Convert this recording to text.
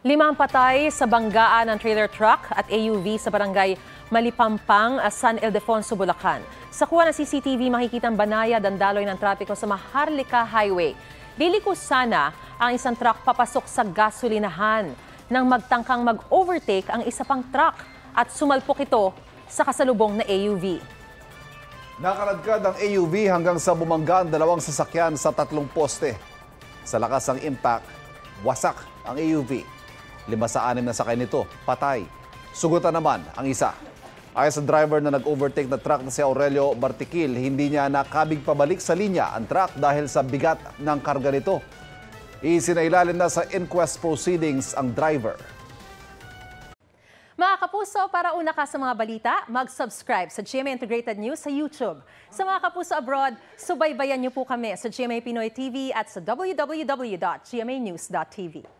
5 patay sa banggaan ng trailer truck at AUV sa barangay Malipampang, San Ildefonso, Bulacan. Sa kuha ng CCTV, makikitang banayad ang daloy ng trapiko sa Maharlika Highway. Liliko sana ang isang truck papasok sa gasolinahan nang magtangkang mag-overtake ang isa pang truck at sumalpok ito sa kasalubong na AUV. Nakaladkad ang AUV hanggang sa bumangga ang dalawang sasakyan sa 3 poste. Sa lakas ng impact, wasak ang AUV. 5 sa 6 na sakay nito, patay. Sugutan naman ang isa. Ayon sa driver na nag-overtake na truck na si Aurelio Bartiquil, hindi niya nakabig pabalik sa linya ang truck dahil sa bigat ng karga nito. Isinailalim na sa inquest proceedings ang driver. Mga kapuso, para una ka sa mga balita, mag-subscribe sa GMA Integrated News sa YouTube. Sa mga kapuso abroad, subaybayan niyo po kami sa GMA Pinoy TV at sa www.gmanews.tv.